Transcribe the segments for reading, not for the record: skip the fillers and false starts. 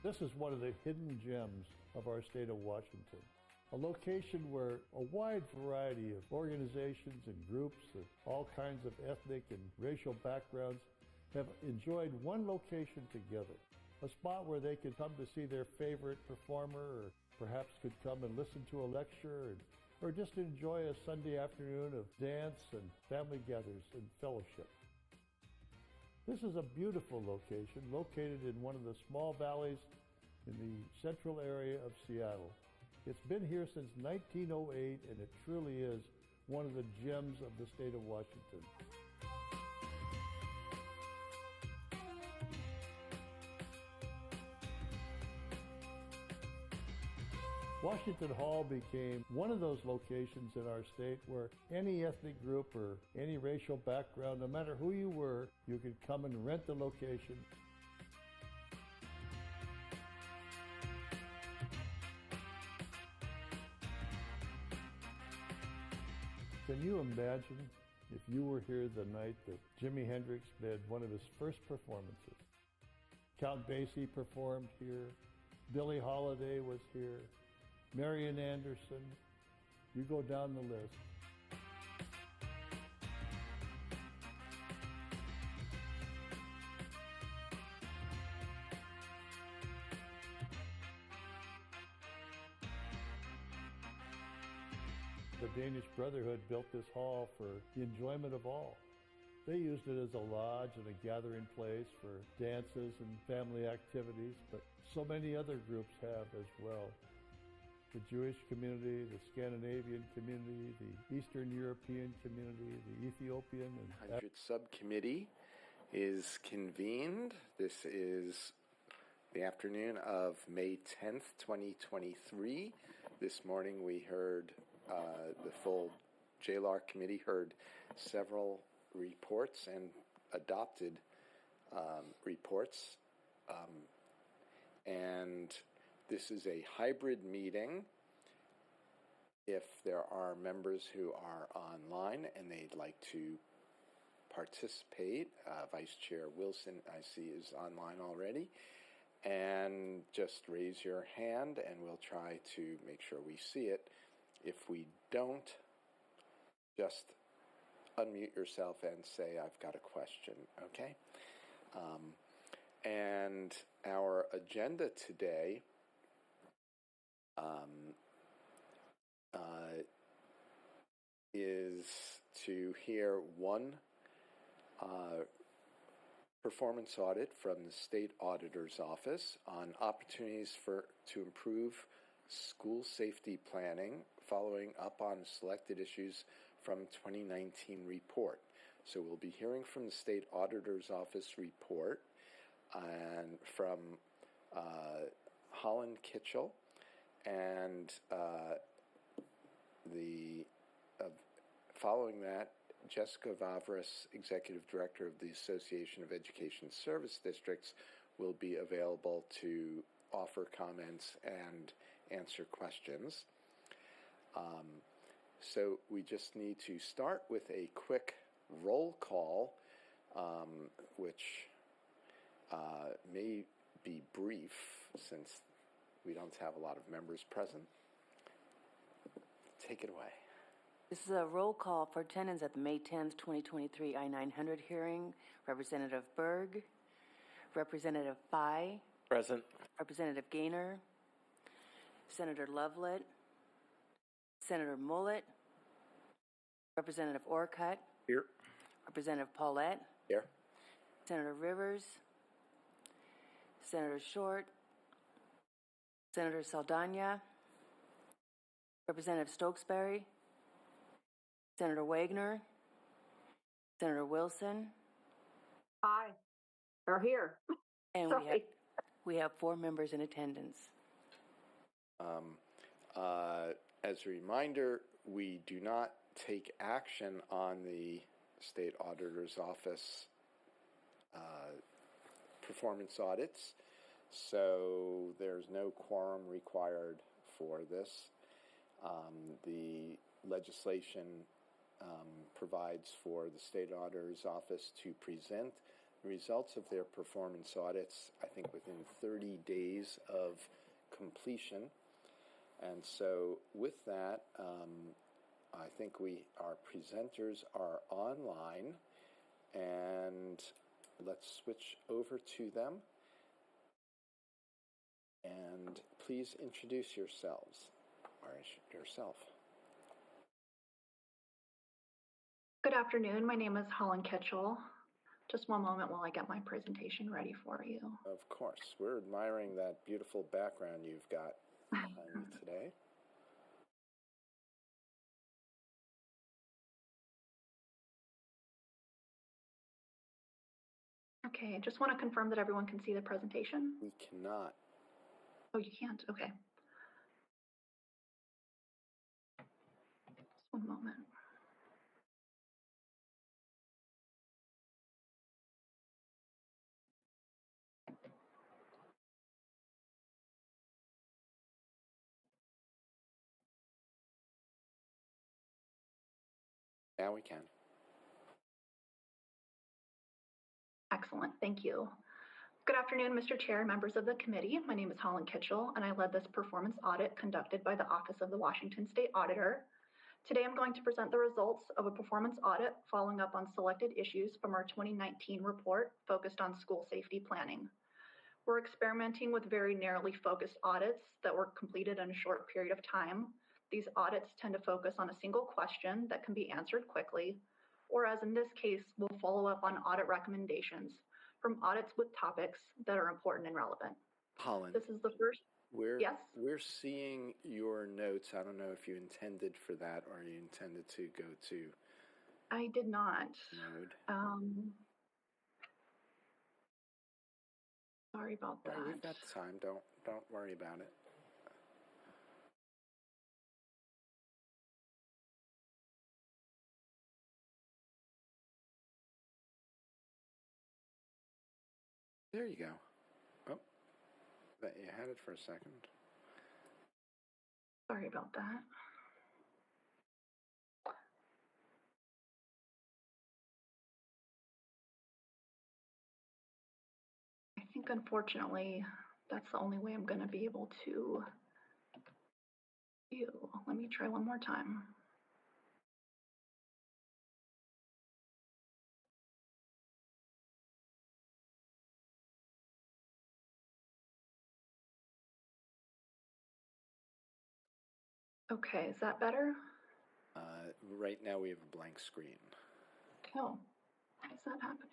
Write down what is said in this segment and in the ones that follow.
This is one of the hidden gems of our state of Washington, a location where a wide variety of organizations and groups of all kinds of ethnic and racial backgrounds have enjoyed one location together, a spot where they could come to see their favorite performer, or perhaps could come and listen to a lecture, or just enjoy a Sunday afternoon of dance and family gatherings and fellowship. This is a beautiful location located in one of the small valleys in the central area of Seattle. It's been here since 1908, and it truly is one of the gems of the state of Washington. Washington Hall became one of those locations in our state where any ethnic group or any racial background, no matter who you were, you could come and rent the location. Can you imagine if you were here the night that Jimi Hendrix made one of his first performances? Count Basie performed here, Billie Holiday was here, Marian Anderson, you go down the list. The Danish Brotherhood built this hall for the enjoyment of all. They used it as a lodge and a gathering place for dances and family activities, but so many other groups have as well. The Jewish community, the Scandinavian community, the Eastern European community, the Ethiopian and 100 subcommittee is convened. This is the afternoon of May 10th, 2023. This morning we heard the full JLAR committee heard several reports and adopted reports. And this is a hybrid meeting. If there are members who are online and they'd like to participate, Vice Chair Wilson, I see, is online already. And just raise your hand and we'll try to make sure we see it. If we don't, just unmute yourself and say, I've got a question, okay? And our agenda today is to hear one performance audit from the State Auditor's Office on opportunities to improve school safety planning, following up on selected issues from 2019 report. So we'll be hearing from the State Auditor's Office report and from Holland Kitchell, and following that, Jessica Vavras, Executive Director of the Association of Education Service Districts, will be available to offer comments and answer questions. So we just need to start with a quick roll call, which may be brief since we don't have a lot of members present. Take it away. This is a roll call for attendance at the May 10th, 2023 I-900 hearing. Representative Berg, Representative Fye. Present. Representative Gaynor, Senator Lovelet, Senator Mullet, Representative Orcutt. Here. Representative Paulette. Here. Senator Rivers, Senator Short, Senator Saldana, Representative Stokesbury, Senator Wagner, Senator Wilson. Hi. Or here. And we have 4 members in attendance. As a reminder, we do not take action on the State Auditor's Office performance audits, so there's no quorum required for this. The legislation provides for the State Auditor's Office to present results of their performance audits, I think, within 30 days of completion. And so with that, I think our presenters are online, and let's switch over to them. And please introduce yourselves, or yourself. Good afternoon. My name is Holland Kitchell. Just one moment while I get my presentation ready for you. Of course. We're admiring that beautiful background you've got on you today. Okay, I just want to confirm that everyone can see the presentation. We cannot. Oh, you can't? Okay. Just one moment. Now we can. Excellent. Thank you. Good afternoon, Mr. Chair, members of the committee. My name is Holland Kitchell, and I led this performance audit conducted by the Office of the Washington State Auditor. Today, I'm going to present the results of a performance audit following up on selected issues from our 2019 report focused on school safety planning. We're experimenting with very narrowly focused audits that were completed in a short period of time. These audits tend to focus on a single question that can be answered quickly, or as in this case, we'll follow up on audit recommendations from audits with topics that are important and relevant. Holland, this is the first. Yes? We're seeing your notes. I don't know if you intended for that or you intended to go to. I did not. Mode. Sorry about that. We've got time. Don't worry about it. There you go. Oh, that you had it for a second. Sorry about that. I think, unfortunately, that's the only way I'm going to be able to view. Let me try one more time. Okay, is that better? Right now we have a blank screen. Oh, why is that happening?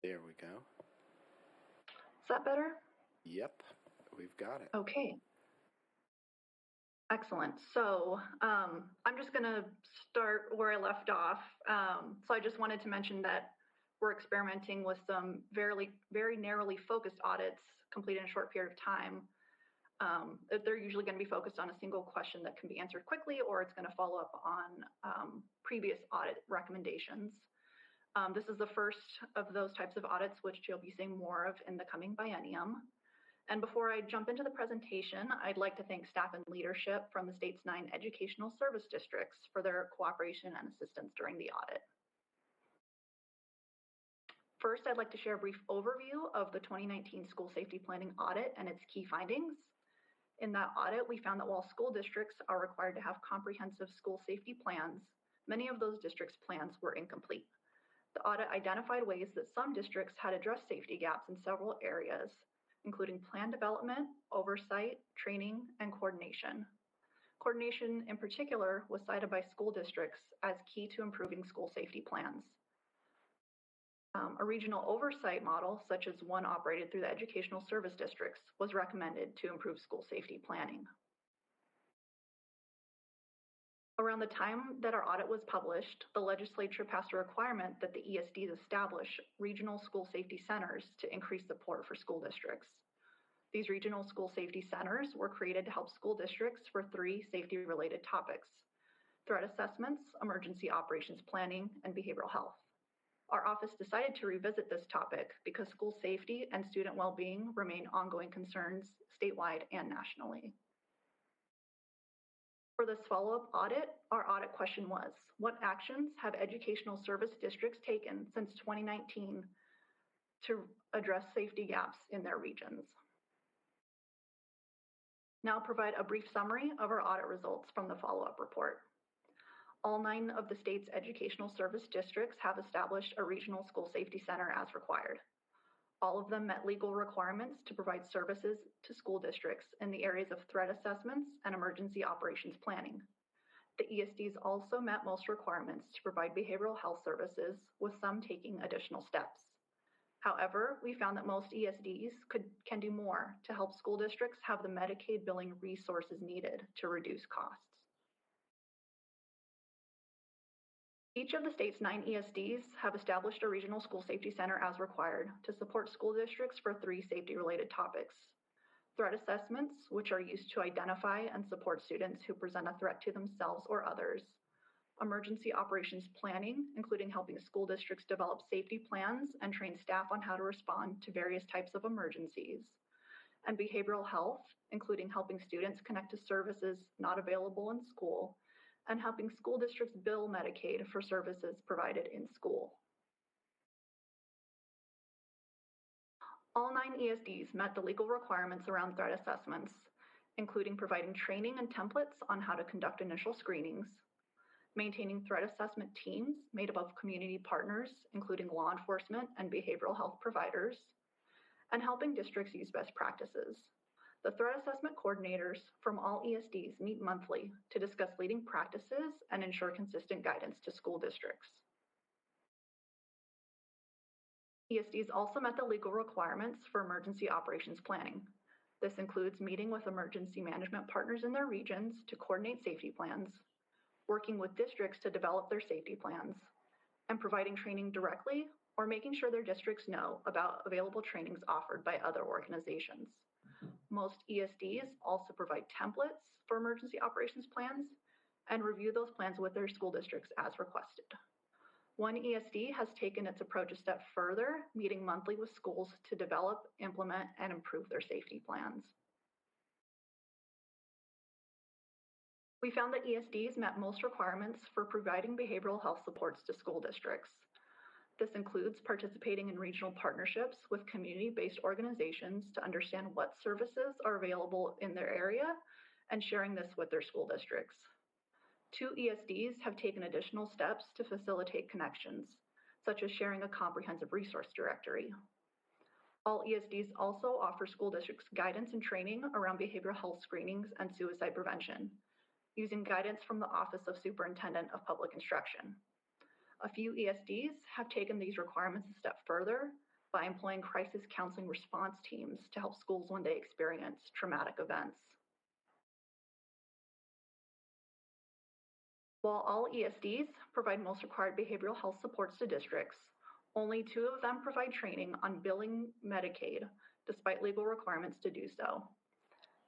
There we go. Is that better? Yep, we've got it. Okay. Excellent. So I'm just going to start where I left off. So I just wanted to mention that we're experimenting with some very narrowly focused audits completed in a short period of time. They're usually going to be focused on a single question that can be answered quickly, or it's going to follow up on previous audit recommendations. This is the first of those types of audits, which you'll be seeing more of in the coming biennium. And before I jump into the presentation, I'd like to thank staff and leadership from the state's 9 educational service districts for their cooperation and assistance during the audit. First, I'd like to share a brief overview of the 2019 school safety planning audit and its key findings. In that audit, we found that while school districts are required to have comprehensive school safety plans, many of those districts' plans were incomplete. The audit identified ways that some districts had addressed safety gaps in several areas, including plan development, oversight, training, and coordination. Coordination in particular was cited by school districts as key to improving school safety plans. A regional oversight model, such as one operated through the educational service districts, was recommended to improve school safety planning. Around the time that our audit was published, the legislature passed a requirement that the ESDs establish regional school safety centers to increase support for school districts. These regional school safety centers were created to help school districts for 3 safety-related topics: threat assessments, emergency operations planning, and behavioral health. Our office decided to revisit this topic because school safety and student well-being remain ongoing concerns statewide and nationally. For this follow-up audit, our audit question was, what actions have educational service districts taken since 2019 to address safety gaps in their regions? Now I'll provide a brief summary of our audit results from the follow-up report. All 9 of the state's educational service districts have established a regional school safety center as required. All of them met legal requirements to provide services to school districts in the areas of threat assessments and emergency operations planning. The ESDs also met most requirements to provide behavioral health services, with some taking additional steps. However, we found that most ESDs can do more to help school districts have the Medicaid billing resources needed to reduce costs. Each of the state's 9 ESDs have established a regional school safety center as required to support school districts for 3 safety-related topics: threat assessments, which are used to identify and support students who present a threat to themselves or others; emergency operations planning, including helping school districts develop safety plans and train staff on how to respond to various types of emergencies; and behavioral health, including helping students connect to services not available in school and helping school districts bill Medicaid for services provided in school. All 9 ESDs met the legal requirements around threat assessments, including providing training and templates on how to conduct initial screenings, maintaining threat assessment teams made up of community partners, including law enforcement and behavioral health providers, and helping districts use best practices. The threat assessment coordinators from all ESDs meet monthly to discuss leading practices and ensure consistent guidance to school districts. ESDs also met the legal requirements for emergency operations planning. This includes meeting with emergency management partners in their regions to coordinate safety plans, working with districts to develop their safety plans, and providing training directly or making sure their districts know about available trainings offered by other organizations. Most ESDs also provide templates for emergency operations plans and review those plans with their school districts as requested. One ESD has taken its approach a step further, meeting monthly with schools to develop, implement, and improve their safety plans. We found that ESDs met most requirements for providing behavioral health supports to school districts. This includes participating in regional partnerships with community-based organizations to understand what services are available in their area and sharing this with their school districts. 2 ESDs have taken additional steps to facilitate connections, such as sharing a comprehensive resource directory. All ESDs also offer school districts guidance and training around behavioral health screenings and suicide prevention, using guidance from the Office of Superintendent of Public Instruction. A few ESDs have taken these requirements a step further by employing crisis counseling response teams to help schools when they experience traumatic events. While all ESDs provide most required behavioral health supports to districts, only 2 of them provide training on billing Medicaid, despite legal requirements to do so.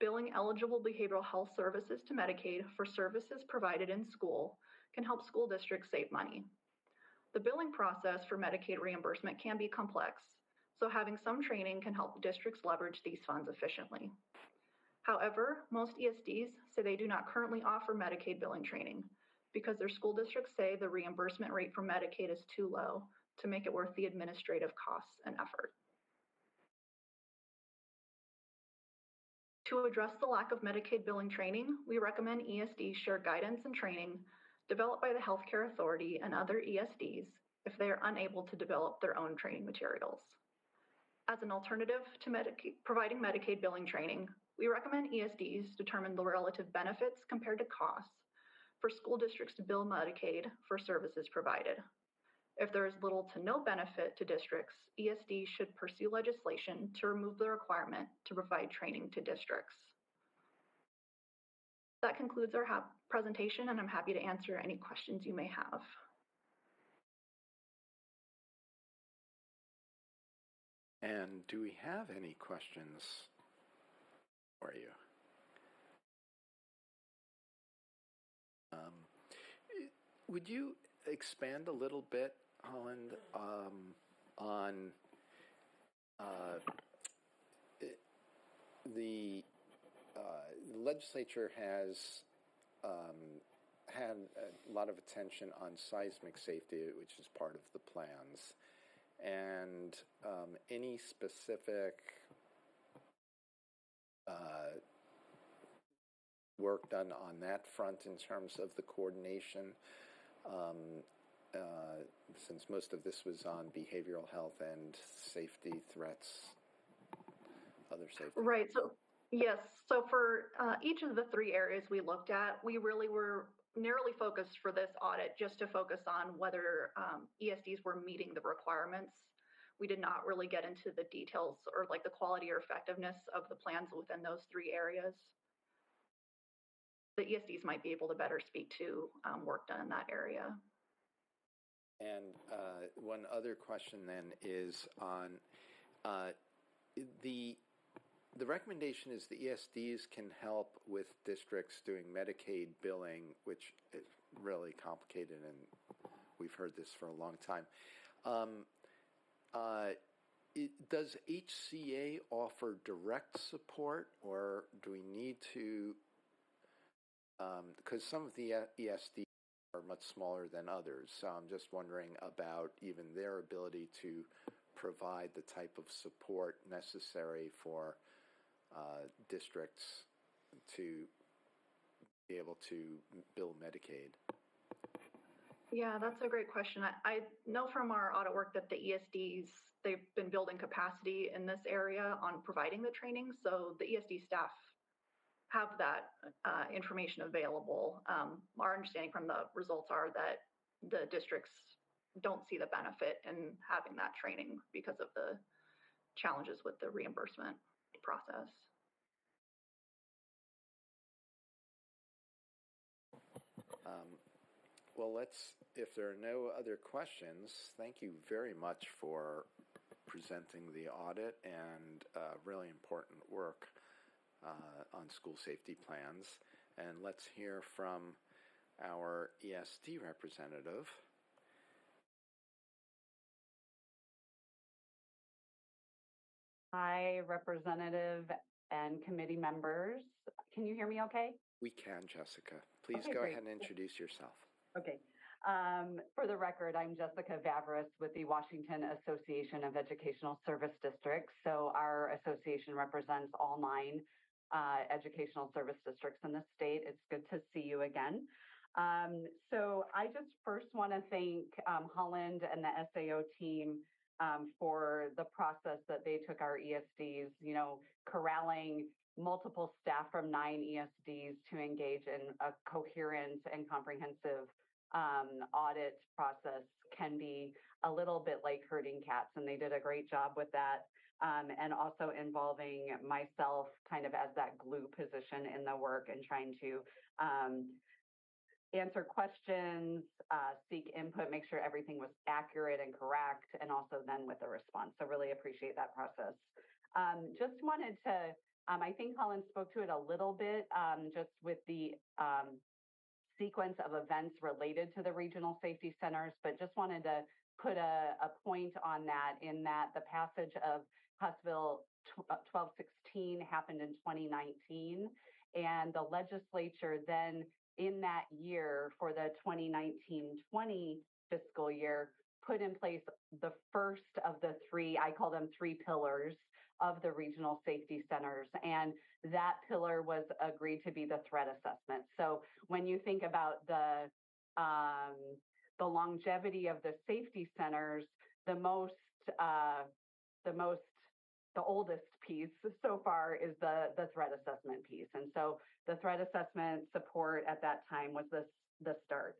Billing eligible behavioral health services to Medicaid for services provided in school can help school districts save money. The billing process for Medicaid reimbursement can be complex, so having some training can help districts leverage these funds efficiently. However, most ESDs say they do not currently offer Medicaid billing training because their school districts say the reimbursement rate for Medicaid is too low to make it worth the administrative costs and effort. To address the lack of Medicaid billing training, we recommend ESDs share guidance and training developed by the Healthcare Authority and other ESDs if they are unable to develop their own training materials. As an alternative to providing Medicaid billing training, we recommend ESDs determine the relative benefits compared to costs for school districts to bill Medicaid for services provided. If there is little to no benefit to districts, ESDs should pursue legislation to remove the requirement to provide training to districts. That concludes our presentation, and I'm happy to answer any questions you may have. And do we have any questions for you? Would you expand a little bit, Holland, on the legislature has had a lot of attention on seismic safety, which is part of the plans, and any specific work done on that front in terms of the coordination, since most of this was on behavioral health and safety threats, other safety. Right. So, yes. So for each of the three areas we looked at, we really were narrowly focused for this audit just to focus on whether ESDs were meeting the requirements. We did not really get into the details or like the quality or effectiveness of the plans within those three areas. The ESDs might be able to better speak to work done in that area. And one other question then is on the recommendation is the ESDs can help with districts doing Medicaid billing, which is really complicated, and we've heard this for a long time. Does HCA offer direct support, or do we need to, because some of the ESDs are much smaller than others, so I'm just wondering about even their ability to provide the type of support necessary for districts to be able to bill Medicaid? Yeah, that's a great question. I know from our audit work that the ESDs, they've been building capacity in this area on providing the training. So the ESD staff have that information available. Our understanding from the results are that the districts don't see the benefit in having that training because of the challenges with the reimbursement process. Well, if there are no other questions, thank you very much for presenting the audit and really important work on school safety plans. And let's hear from our ESD representative. Hi, representative and committee members. Can you hear me okay? We can, Jessica. Please Okay, go great. ahead and introduce yourself. Okay. For the record, I'm Jessica Vavris with the Washington Association of Educational Service Districts. So our association represents all 9 educational service districts in the state. It's good to see you again. So I just first want to thank Holland and the SAO team for the process that they took our ESDs, corralling multiple staff from 9 ESDs to engage in a coherent and comprehensive audit process can be a little bit like herding cats, and they did a great job with that. And also involving myself kind of as that glue position in the work and trying to answer questions, seek input, make sure everything was accurate and correct, and also then with a response. So really appreciate that process. Just wanted to, I think Holland spoke to it a little bit, just with the sequence of events related to the regional safety centers, but just wanted to put a point on that, in that the passage of House Bill 1216 happened in 2019, and the legislature then in that year for the 2019-20 fiscal year put in place the first of the 3, I call them 3 pillars of the regional safety centers. And that pillar was agreed to be the threat assessment. So when you think about the longevity of the safety centers, the oldest piece so far is the threat assessment piece. And so the threat assessment support at that time was the start.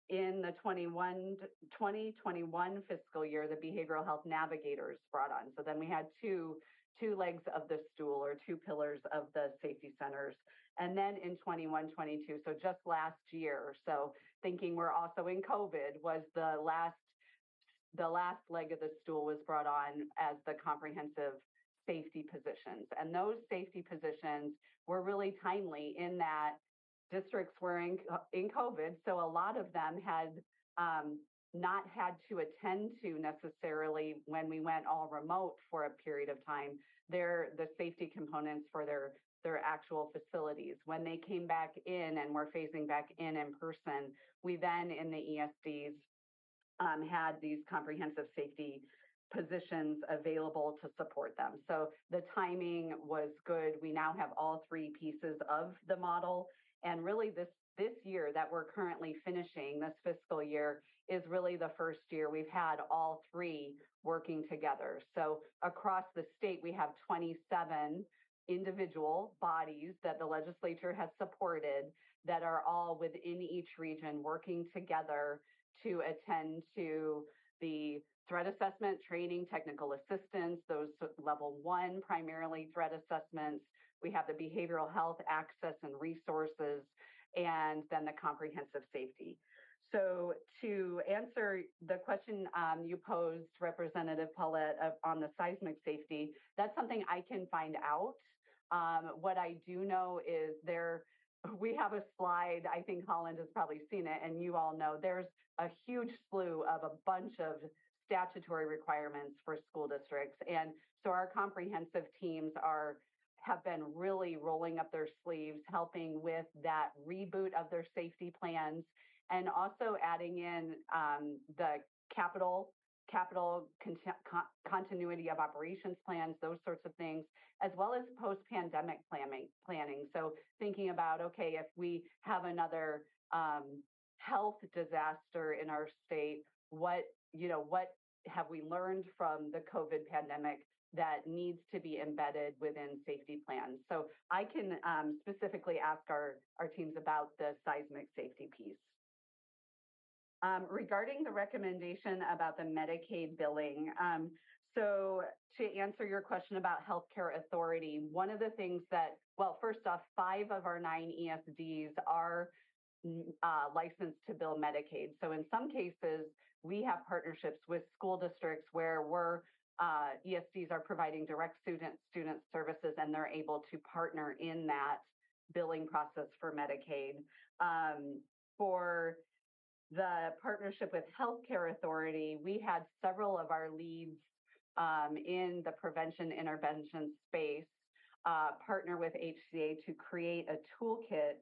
in the 2021 fiscal year, the behavioral health navigators brought on. So then we had two legs of the stool, or two pillars of the safety centers. And then in 21-22, so just last year, so thinking we're also in COVID, was the last leg of the stool was brought on as the comprehensive safety positions. And those safety positions were really timely in that districts were in COVID, so a lot of them had not had to attend to necessarily, when we went all remote for a period of time, the safety components for their actual facilities. When they came back in and were phasing back in person, we then in the ESDs had these comprehensive safety positions available to support them. So the timing was good. We now have all three pieces of the model. And really this year that we're currently finishing, this fiscal year, is really the first year we've had all three working together. So across the state, we have 27 individual bodies that the legislature has supported that are all within each region working together to attend to the threat assessment, training, technical assistance, those level 1 primarily threat assessments. We have the behavioral health access and resources, and then the comprehensive safety. So to answer the question you posed, Representative Paulette, on the seismic safety, that's something I can find out. What I do know is we have a slide, I think Holland has probably seen it, and you all know there's a huge slew of a bunch of statutory requirements for school districts. And so our comprehensive teams have been really rolling up their sleeves, helping with that reboot of their safety plans, and also adding in the capital continuity of operations plans, those sorts of things, as well as post-pandemic planning. So thinking about, okay, if we have another health disaster in our state, what have we learned from the COVID pandemic that needs to be embedded within safety plans? So I can specifically ask our teams about the seismic safety piece. Regarding the recommendation about the Medicaid billing, so to answer your question about healthcare authority, one of the things first off, 5 of our 9 ESDs are licensed to bill Medicaid. So in some cases, we have partnerships with school districts where ESDs are providing direct student services, and they're able to partner in that billing process for Medicaid. For the partnership with Healthcare Authority, we had several of our leads in the prevention intervention space partner with HCA to create a toolkit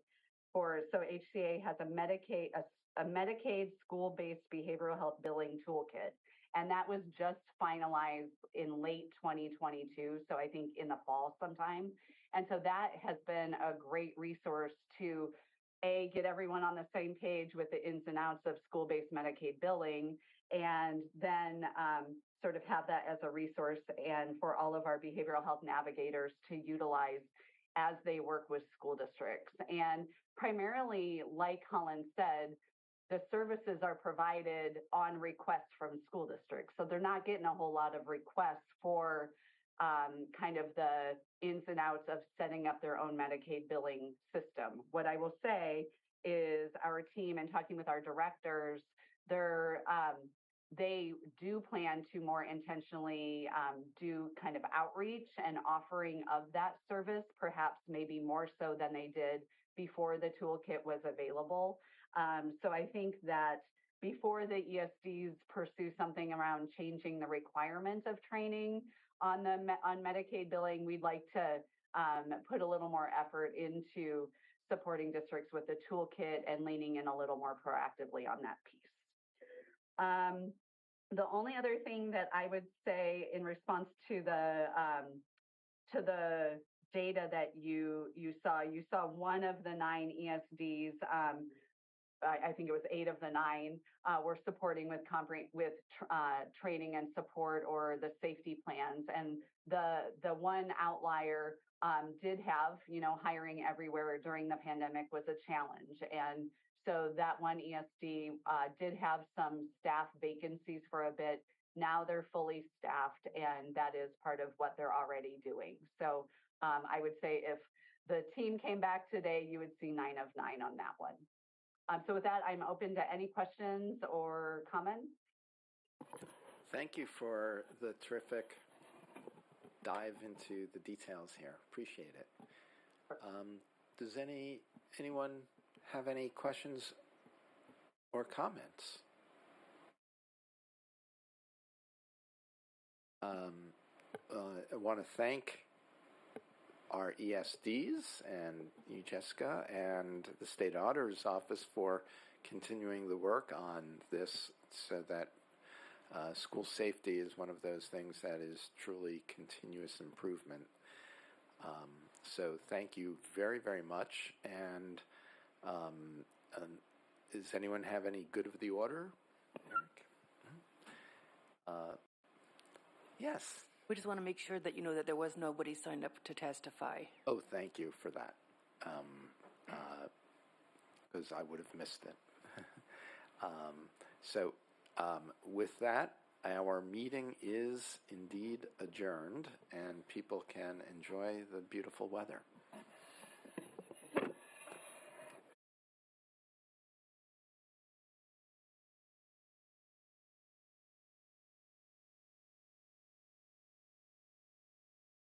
so HCA has a Medicaid school-based behavioral health billing toolkit. And that was just finalized in late 2022, so I think in the fall sometime. And so that has been a great resource to get everyone on the same page with the ins and outs of school-based Medicaid billing, and then sort of have that as a resource and for all of our behavioral health navigators to utilize as they work with school districts. And primarily, like Holland said, the services are provided on request from school districts. So they're not getting a whole lot of requests for kind of the ins and outs of setting up their own Medicaid billing system. What I will say is our team, and talking with our directors, they do plan to more intentionally do kind of outreach and offering of that service, perhaps maybe more so than they did before the toolkit was available. So I think that before the ESDs pursue something around changing the requirement of training on Medicaid billing, we'd like to put a little more effort into supporting districts with the toolkit and leaning in a little more proactively on that piece. The only other thing that I would say in response to the data that you saw one of the 9 ESDs. I think it was 8 of the 9 were supporting with training and support or the safety plans, and the one outlier did have hiring everywhere during the pandemic was a challenge, and So that one ESD did have some staff vacancies for a bit. Now they're fully staffed, and that is part of what they're already doing. So I would say if the team came back today, you would see 9 of 9 on that one. So with that, I'm open to any questions or comments. Thank you for the terrific dive into the details here. Appreciate it. Does anyone have any questions or comments? I want to thank our ESDs and you, Jessica, and the State Auditor's Office for continuing the work on this so that school safety is one of those things that is truly continuous improvement. So thank you very, very much. And does anyone have any good of the order? Eric? Yes. We just want to make sure that you know that there was nobody signed up to testify. Oh, thank you for that, because I would have missed it. So with that, our meeting is indeed adjourned, and people can enjoy the beautiful weather.